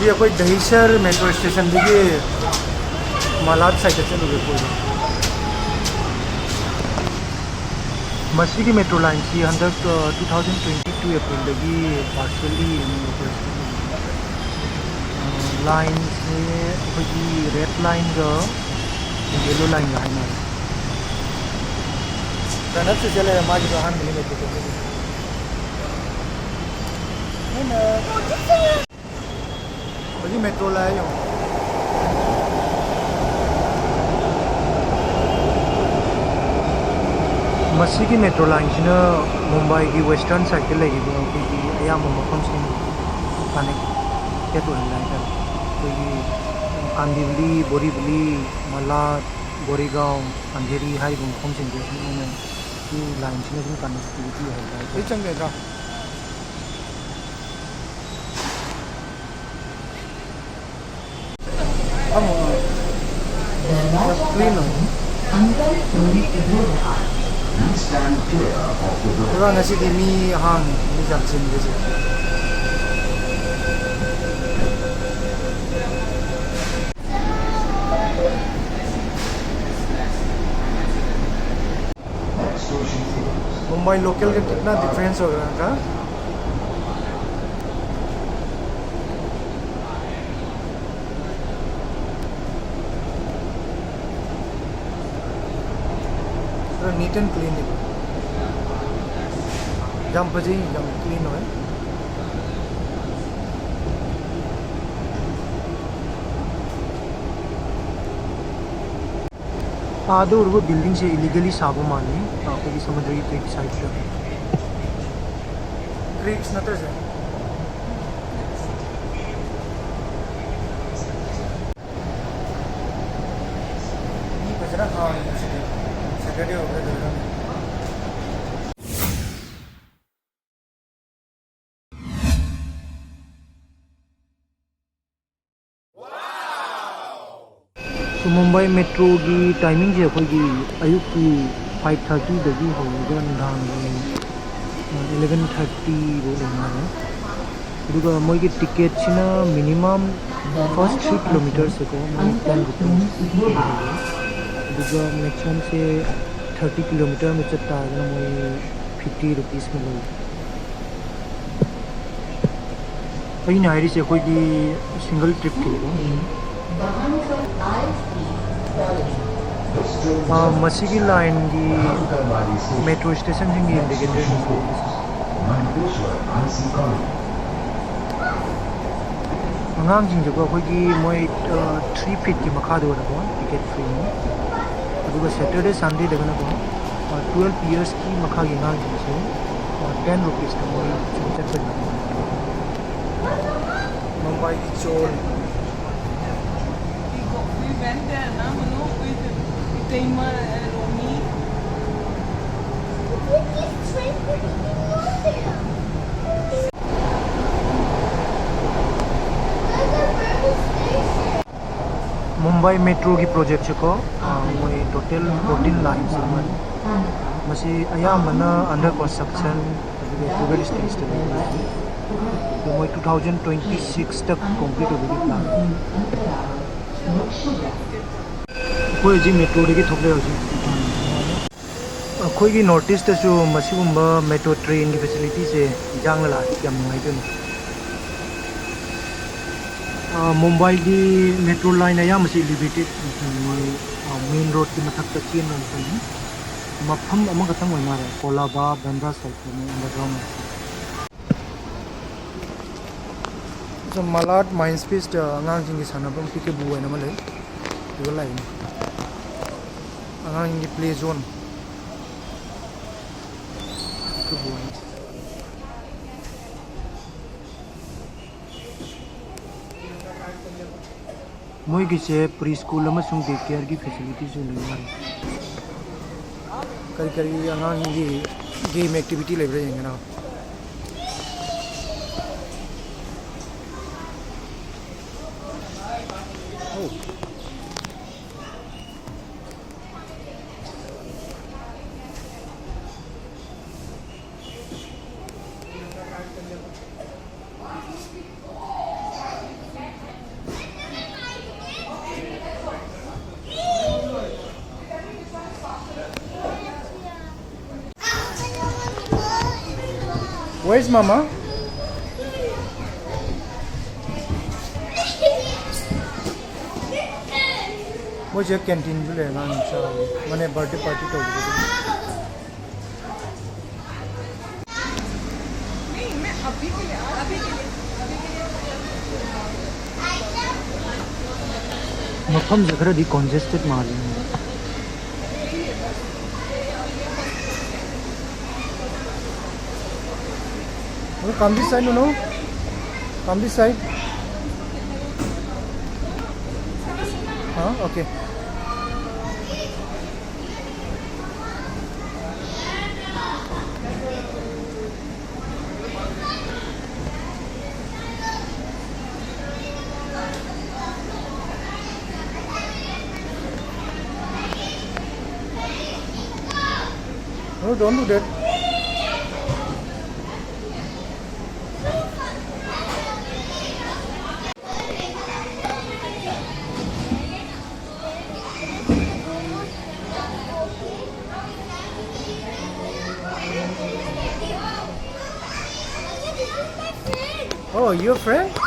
अभी कोई Dahisar metro station देखिए मालाड साइड चलूगे पूरा मसी की मेट्रो लाइन से हंड्रेड 2022 अप्रैल की पार्शली लाइन से अखोई रेड लाइन का येलो लाइन का है ना कनक से चले माजी का हान मिली मेट्रो अभी मेट्रो लाए हो मसी की मेट्रो लाइन से मुंबई की वेस्टर्न साइड के लगी अयाम मफम से कनेक्ट कांदिवली बोरीवली मालाड गोरेगांव अंधेरी है मफम से लाइन से कनेक्टिविटी है चंगेगा क्लीन हो ngasi mi hang mi jam chin ge Mumbai local का कितना डिफरेंस होगा का नीट एंड क्लीन जम बजे जम क्लीन है आधे और वो बिल्डिंग से इलीगली साबो माने आपकी समुद्री क्रीक साइड पे क्रीक्स नतर से ये बजरा हाँ सैटरडे हो गया तो मुंबई मेट्रो की टाइमिंग से अखोई अयुक की 5:30 दगी होगा नुदान 11:30 वो लेना है दुगा मोई की टिकट छिना मिनिमम फर्स्ट 3 किलोमीटर से को 10 रुपीस दुगा मैक्सिमम से 30 किलोमीटर में चलता है ना मोई 50 रुपीस में लो कहीं नायरी से कोई की सिंगल ट्रिप के मसी की लाइन की मेट्रो स्टेशन की इंडिकेटर अꯉꯥꯡꯁꯤꯡꯁꯨꯀꯣ ꯑꯩꯈꯣꯏꯒꯤ ꯃꯣꯏ 3 फीट की मखाद ꯑꯣꯏꯔꯀꯣ टिकेट फ्री ꯑꯗꯨꯒ सैटरडे संडेꯗꯒꯅꯀꯣ 12 years की मखागी ꯑꯉꯥꯡꯁꯤꯡꯁꯦ 10 रुपीस दा मोई चꯠꯄꯅꯤ मुंबई की Chola went there now with Taima and Romi. Mumbai metro की प्रोजेक्ट को मोई टोटल 14 लाइन्स मसी अयामना अंडर कंस्ट्रक्शन अदुगे स्टेज ता तो मोई 2026 तक कंप्लीट होगी प्लान कोई जी मेट्रो की थोड़े हो जी कोई की नॉर्थ ईस्ट जो मसीगुम्बा मेट्रो ट्रेन की फैसिलिटी से जांग ला यम नुंगाइदोनी मुंबई की मेट्रो लाइन या मसी एलिवेटेड मेन रोड की मथक तक चेन होनी मफम अमगतंग होना है कोलाबा बंद्रा साइड में अंडरग्राउंड जो मालाड माइंडस्पेस आंगांसिंग की सानाबम पिके बु है नमले इबो लाइन आंगांसिंग की प्ले जोन पिके बु मोई की से प्री स्कूल अमसुंग डे केयर की फैसिलिटी जो लेना करी करी आंगांसिंग की गेम एक्टिविटी ले रहे हैं ना Where's Mama? मुझे कैंटीन जो लेना इंशाल्लाह मैंने बर्थडे पार्टी तो नहीं मैं अभी के लिए मफहम जगह दी congested मार रहे हैं वो come this side no come this side हाँ okay No, don't do that. Oh, your friend?